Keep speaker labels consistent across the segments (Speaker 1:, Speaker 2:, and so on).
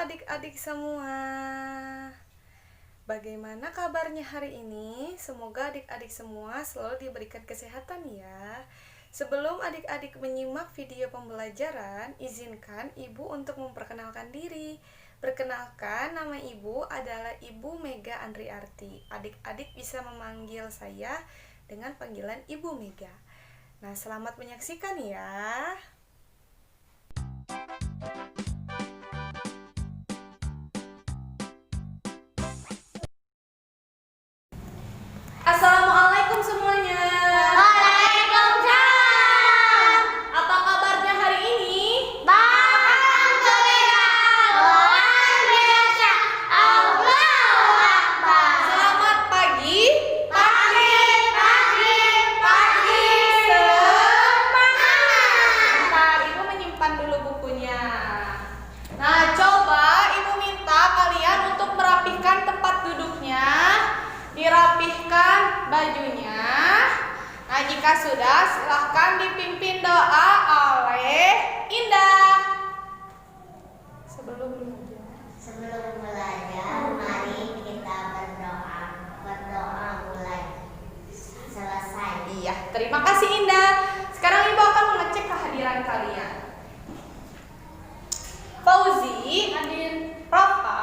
Speaker 1: adik-adik semua. Bagaimana kabarnya hari ini? Semoga adik-adik semua selalu diberikan kesehatan ya. Sebelum adik-adik menyimak video pembelajaran, izinkan Ibu untuk memperkenalkan diri. Perkenalkan, nama Ibu adalah Ibu Mega Andriarti. Adik-adik bisa memanggil saya dengan panggilan Ibu Mega. Nah, selamat menyaksikan ya. Assalamualaikum semuanya.
Speaker 2: Waalaikumsalam.
Speaker 1: Apa kabarnya hari ini?
Speaker 2: Alhamdulillah, luar biasa. Allahu Akbar.
Speaker 1: Selamat pagi.
Speaker 2: Pagi semangat.
Speaker 1: Bentar, Ibu menyimpan dulu bukunya. Nah, coba Ibu minta kalian untuk merapihkan tempat duduknya, dirapihkan bajunya. Nah, jika sudah, silahkan dipimpin doa oleh Indah. Sebelum
Speaker 2: belajar, mari kita berdoa. Berdoa mulai selesai.
Speaker 1: Iya, terima kasih Indah. Sekarang Ibu akan mengecek kehadiran kalian. Fauzi,
Speaker 2: Hadir.
Speaker 1: Rafa,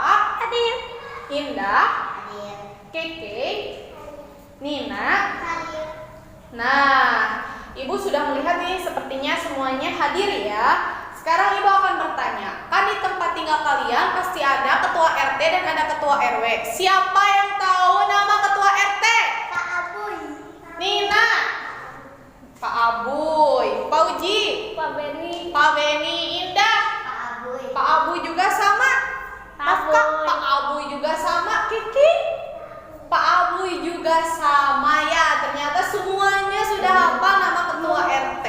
Speaker 2: Hadir.
Speaker 1: Indah,
Speaker 2: Hadir.
Speaker 1: Keke, Nina.
Speaker 2: Hadir.
Speaker 1: Nah, Ibu sudah melihat nih, sepertinya semuanya hadir ya. Sekarang Ibu akan bertanya, kan di tempat tinggal kalian pasti ada ketua RT dan ada ketua RW. Siapa yang tahu nama ketua RT?
Speaker 2: Pak Abuy.
Speaker 1: Nina, Pak Abuy, Fauji,
Speaker 2: Pak Beni.
Speaker 1: Pak Beni, Indah,
Speaker 2: Pak Abuy.
Speaker 1: Pak Abuy juga sama. Kakak, Pak Abuy juga sama. Kiki, Pak Abuy juga sama ya. Ternyata semuanya sudah hafal nama ketua RT.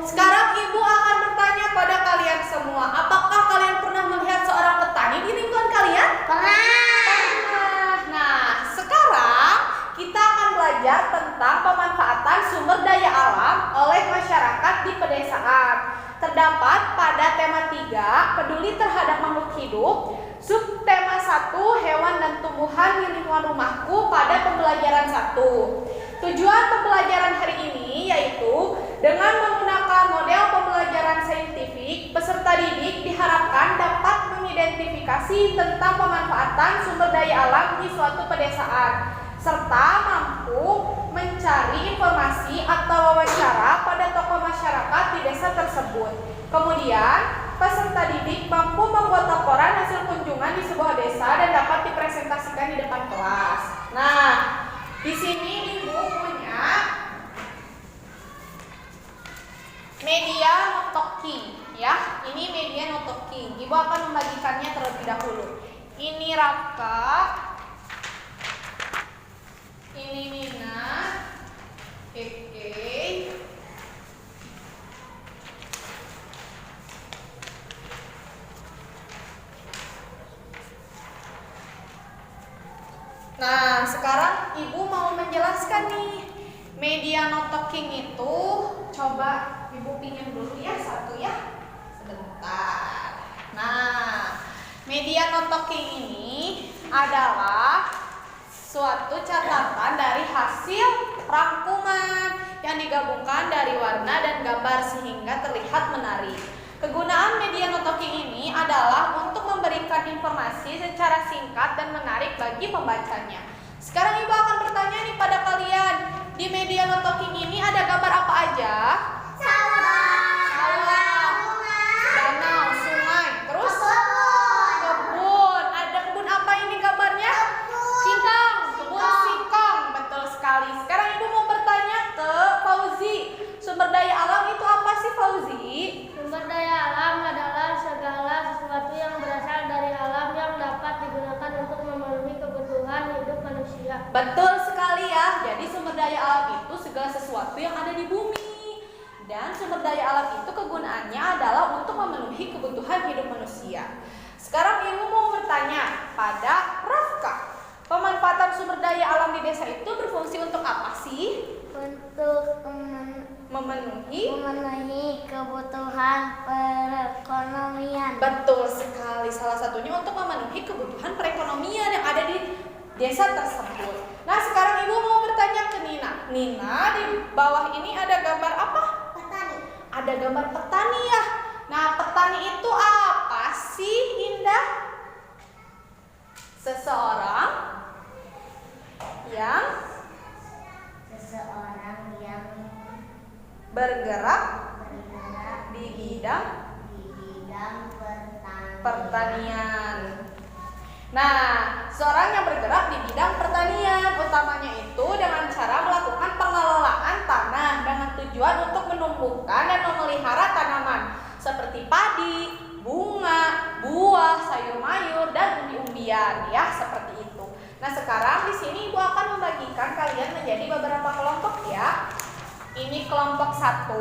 Speaker 1: Sekarang Ibu akan bertanya pada kalian semua, apakah kalian pernah melihat seorang petani di lingkungan kalian?
Speaker 2: Pernah.
Speaker 1: Nah, sekarang kita akan belajar tentang pemanfaatan sumber daya alam oleh masyarakat di pedesaan. Terdapat pada tema 3, peduli terhadap makhluk hidup, subtema 1, hewan dan tumbuhan di lingkungan rumahku pada pembelajaran 1. Tujuan pembelajaran hari ini yaitu dengan menggunakan model pembelajaran saintifik, peserta didik diharapkan dapat mengidentifikasi tentang pemanfaatan sumber daya alam di suatu pedesaan, serta mampu mencari informasi atau wawancara pada tokoh masyarakat di desa tersebut. Kemudian, peserta didik mampu membuat laporan hasil kunjungan di sebuah desa dan dapat dipresentasikan di depan kelas. Nah, di sini Ibu punya media notoking ya. Ini media notoking. Ibu akan membagikannya terlebih dahulu. Ini Raka, ini Nina, Keke, nah, sekarang Ibu mau menjelaskan nih, media notoking itu, coba Ibu pinjam dulu ya satu ya, sebentar. Nah, media notoking ini adalah suatu catatan dari hasil rangkuman yang digabungkan dari warna dan gambar sehingga terlihat menarik. Kegunaan media notoking ini adalah untuk memberikan informasi secara singkat dan menarik bagi pembacanya. Sekarang Ibu akan bertanya nih pada kalian, di media notoking ini ada gambar apa aja? Sawah, danau, sungai, terus kebun. Ada kebun apa ini gambarnya? Singkong, kebun singkong, betul sekali. Sekarang Ibu mau bertanya ke Fauzi, sumber daya alam itu apa sih Fauzi?
Speaker 3: Sumber daya alam adalah segala sesuatu yang berasal dari alam yang dapat digunakan untuk memenuhi kebutuhan hidup manusia.
Speaker 1: Betul sekali ya. Jadi sumber daya alam itu segala sesuatu yang ada di bumi. Dan sumber daya alam itu kegunaannya adalah untuk memenuhi kebutuhan hidup manusia. Sekarang Ibu mau bertanya pada Rafka, pemanfaatan sumber daya alam di desa itu berfungsi untuk apa sih?
Speaker 3: Untuk
Speaker 2: memenuhi kebutuhan perekonomian.
Speaker 1: Betul sekali. Salah satunya untuk memenuhi kebutuhan perekonomian yang ada di desa tersebut. Nah, sekarang Ibu mau bertanya ke Nina. Nina, di bawah ini ada gambar apa?
Speaker 2: Petani.
Speaker 1: Ada gambar petani ya. Nah, petani itu apa sih, Indah? Seseorang yang bergerak di bidang pertanian. Nah, seorang yang bergerak di bidang pertanian utamanya itu dengan cara melakukan pengelolaan tanah dengan tujuan untuk menumbuhkan dan memelihara tanaman seperti padi, bunga, buah, sayur mayur, dan umbi-umbian ya, seperti itu. Nah, sekarang di sini Ibu akan membagikan kalian menjadi beberapa kelompok ya. Ini kelompok 1,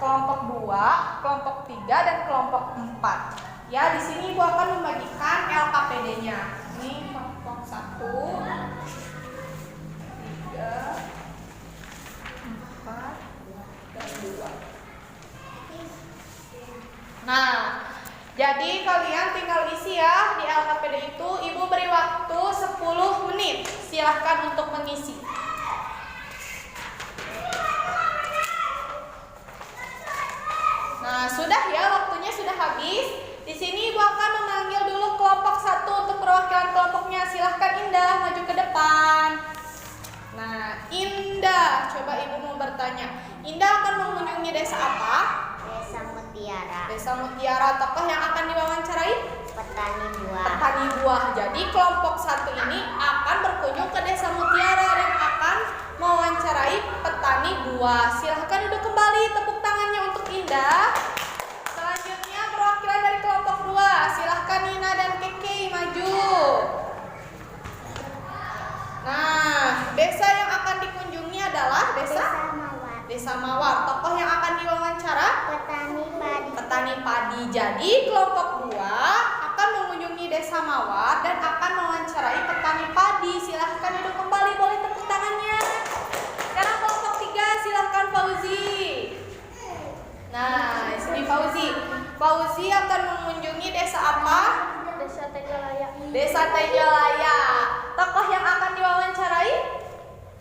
Speaker 1: kelompok 2, kelompok 3, dan kelompok 4. Ya, di sini Ibu akan membagikan LKPD-nya. Ini kelompok 1, 3, 4, dan 2. Nah, jadi kalian tinggal isi ya di LKPD itu. Ibu beri waktu 10 menit. Silahkan untuk mengisi. Nah, sudah ya, waktunya sudah habis. Di sini Ibu akan memanggil dulu kelompok 1 untuk perwakilan kelompoknya. Silahkan Indah maju ke depan. Nah, Indah, coba Ibu mau bertanya. Indah akan mengunjungi desa apa?
Speaker 2: Desa Mutiara.
Speaker 1: Desa Mutiara. Tokoh yang akan diwawancarai?
Speaker 2: Petani buah.
Speaker 1: Petani buah. Jadi kelompok 1 ini akan berkunjung ke desa Mutiara dan akan mewawancarai petani buah. Silahkan duduk kembali, tepuk tangannya untuk Indah. Selanjutnya perwakilan dari kelompok 2. Silahkan Nina dan Keke maju. Nah, desa yang akan dikunjungi adalah
Speaker 2: Mawar.
Speaker 1: Desa Mawar. Tokoh yang akan diwawancara?
Speaker 2: Petani padi.
Speaker 1: Petani padi. Jadi kelompok 2 akan mengunjungi desa Mawar dan akan mewawancarai petani padi. Silahkan duduk kembali, boleh tepuk tangannya. Sekarang kelompok 3, silahkan Fauzi. Nah, sini Fauzi. Fauzi akan mengunjungi desa apa?
Speaker 3: Desa Tegalaya.
Speaker 1: Desa Tegalaya. Tokoh yang akan diwawancarai?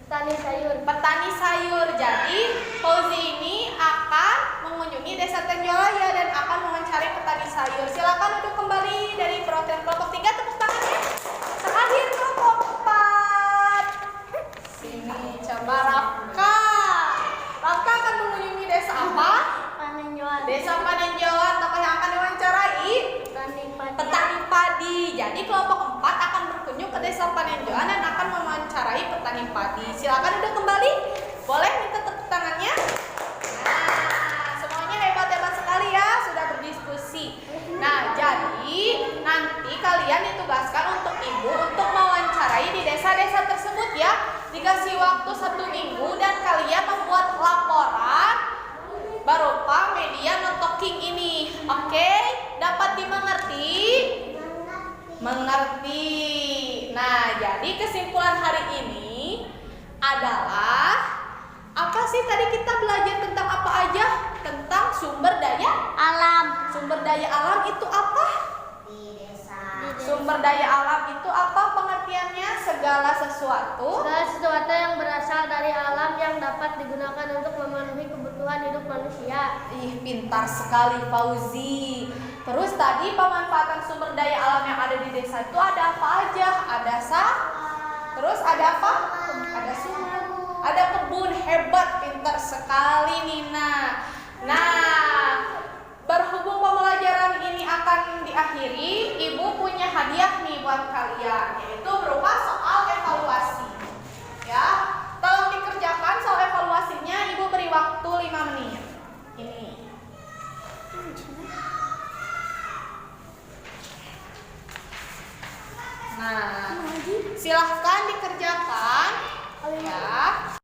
Speaker 3: Petani sayur.
Speaker 1: Petani sayur. Jadi Fauzi ini akan mengunjungi desa Tegalaya dan akan mewawancarai petani sayur. Silakan duduk kembali dari perwakilan kelompok 3, tepuk tangannya. Terakhir kelompok 4. Sini coba Rafka. Rafka akan mengunjungi desa apa?
Speaker 2: Panenjual.
Speaker 1: Desa Panenjoan. Tokoh yang akan diwawancarai?
Speaker 2: Petani padi.
Speaker 1: Petani padi. Jadi kelompok 4 akan berkunjung ke desa Panenjoan dan akan mewawancarai petani padi. Silakan duduk kembali. Boleh minta tepuk tangannya? Nah, semuanya hebat-hebat sekali ya, sudah berdiskusi. Nah, jadi nanti kalian ditugaskan untuk Ibu untuk mewawancarai di desa-desa tersebut ya. Dikasih waktu 1 minggu dan kalian membuat laporan berupa media no talking ini. Oke? Dapat dimengerti? Mengerti. Nah, jadi kesimpulan hari ini adalah apa sih tadi kita belajar tentang apa aja? Tentang sumber daya
Speaker 2: Alam.
Speaker 1: Sumber daya alam itu apa?
Speaker 2: Di desa.
Speaker 1: Sumber daya alam itu apa pengertiannya? Segala sesuatu
Speaker 3: Segala sesuatu yang berasal dari alam yang dapat digunakan untuk memenuhi kebutuhan hidup manusia.
Speaker 1: Ih, pintar sekali Fauzi. Terus tadi pemanfaatan sumber daya alam yang ada di desa itu ada apa aja? Ada terus ada apa? Ada sungai, ada kebun. Hebat, pintar sekali Nina. Nah, berhubung pembelajaran ini akan diakhiri, Ibu punya hadiah nih buat kalian, yaitu berupa soal evaluasi. Ya, tolong dikerjakan soal evaluasinya. Ibu beri waktu 5 menit. Ini. Nah, silahkan dikerjakan. Ya.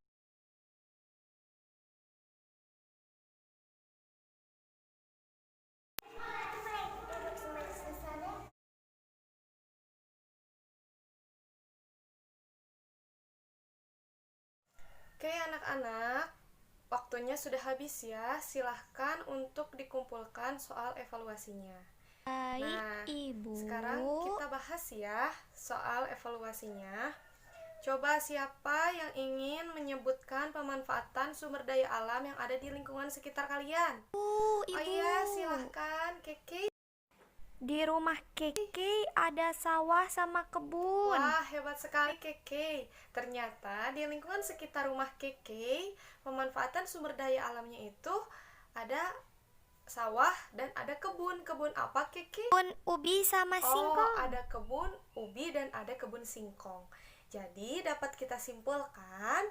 Speaker 1: Oke anak-anak,
Speaker 4: waktunya sudah habis ya. Silahkan untuk dikumpulkan soal evaluasinya.
Speaker 5: Baik,
Speaker 4: Nah,
Speaker 5: Ibu.
Speaker 4: sekarang kita bahas ya soal evaluasinya. Coba siapa yang ingin menyebutkan pemanfaatan sumber daya alam yang ada di lingkungan sekitar kalian?
Speaker 5: Ibu.
Speaker 4: Oh iya, silahkan Keke.
Speaker 5: Di rumah Keke ada sawah sama kebun.
Speaker 4: Wah, hebat sekali Keke. Ternyata di lingkungan sekitar rumah Keke, pemanfaatan sumber daya alamnya itu ada sawah dan ada kebun. Kebun apa Keke?
Speaker 5: Kebun ubi sama singkong.
Speaker 4: Oh, ada kebun ubi dan ada kebun singkong. Jadi dapat kita simpulkan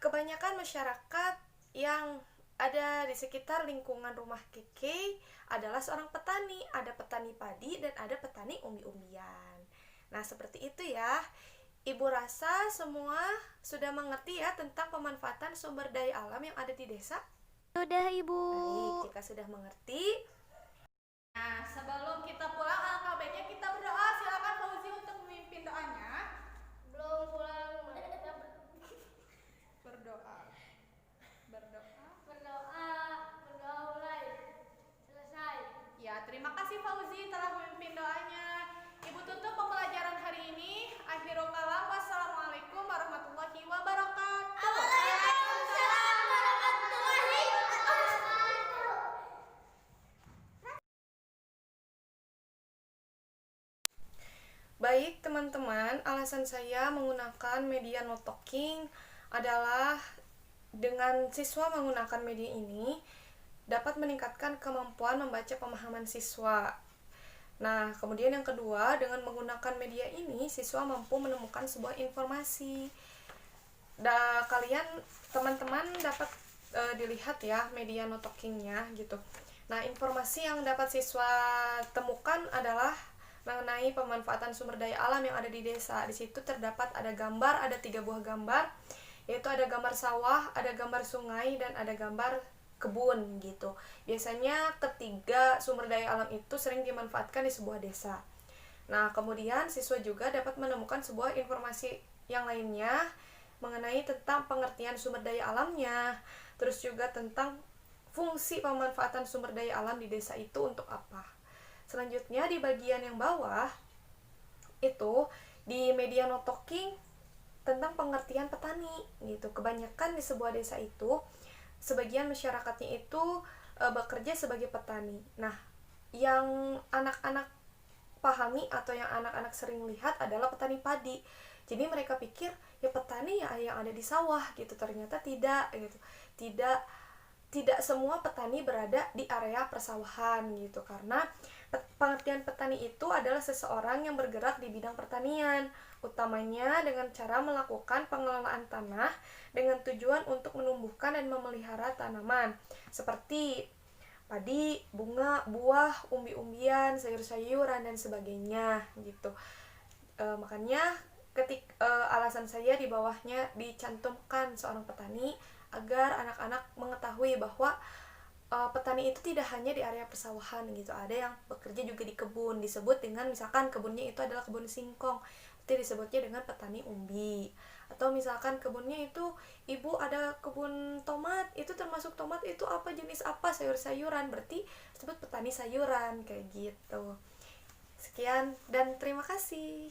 Speaker 4: kebanyakan masyarakat yang ada di sekitar lingkungan rumah Keke adalah seorang petani. Ada petani padi dan ada petani umbi-umbian. Nah, seperti itu ya. Ibu rasa semua sudah mengerti ya tentang pemanfaatan sumber daya alam yang ada di desa?
Speaker 5: Sudah, Ibu.
Speaker 4: Baik, jika sudah mengerti.
Speaker 1: Nah, sebelum kita pulang, alangkah baiknya kita berdoa. Silakan Fauzi untuk memimpin doanya.
Speaker 3: Belum pulang, kita
Speaker 1: Berdoa.
Speaker 3: berdoa mulai. Selesai.
Speaker 1: Ya, terima kasih Fauzi telah memimpin doanya. Ibu tutup pembelajaran hari ini. Akhirul kalam. Wassalamualaikum warahmatullahi wabarakatuh.
Speaker 2: Waalaikumsalam warahmatullahi wabarakatuh.
Speaker 4: Baik teman-teman, alasan saya menggunakan media no talking adalah dengan siswa menggunakan media ini dapat meningkatkan kemampuan membaca pemahaman siswa. Nah, kemudian yang kedua, dengan menggunakan media ini siswa mampu menemukan sebuah informasi. Kalian teman-teman dapat dilihat ya media no talkingnya gitu. Nah, informasi yang dapat siswa temukan adalah mengenai pemanfaatan sumber daya alam yang ada di desa. Di situ terdapat ada gambar, ada 3 buah gambar, yaitu ada gambar sawah, ada gambar sungai, dan ada gambar kebun gitu. Biasanya ketiga sumber daya alam itu sering dimanfaatkan di sebuah desa. Nah, kemudian siswa juga dapat menemukan sebuah informasi yang lainnya mengenai tentang pengertian sumber daya alamnya, terus juga tentang fungsi pemanfaatan sumber daya alam di desa itu untuk apa. Selanjutnya di bagian yang bawah itu di media no talking tentang pengertian petani gitu. Kebanyakan di sebuah desa itu sebagian masyarakatnya itu bekerja sebagai petani. Nah, yang anak-anak pahami atau yang anak-anak sering lihat adalah petani padi. Jadi mereka pikir ya petani ya yang ada di sawah gitu. Ternyata tidak gitu. Tidak semua petani berada di area persawahan gitu, karena pengertian petani itu adalah seseorang yang bergerak di bidang pertanian, utamanya dengan cara melakukan pengelolaan tanah dengan tujuan untuk menumbuhkan dan memelihara tanaman seperti padi, bunga, buah, umbi-umbian, sayur-sayuran dan sebagainya gitu. Makanya alasan saya di bawahnya dicantumkan seorang petani agar anak-anak mengetahui bahwa petani itu tidak hanya di area persawahan gitu. Ada yang bekerja juga di kebun, disebut dengan misalkan kebunnya itu adalah kebun singkong, berarti disebutnya dengan petani umbi. Atau misalkan kebunnya itu ibu ada kebun tomat, itu termasuk tomat itu apa, jenis apa, sayur-sayuran, berarti disebut petani sayuran kayak gitu. Sekian dan terima kasih.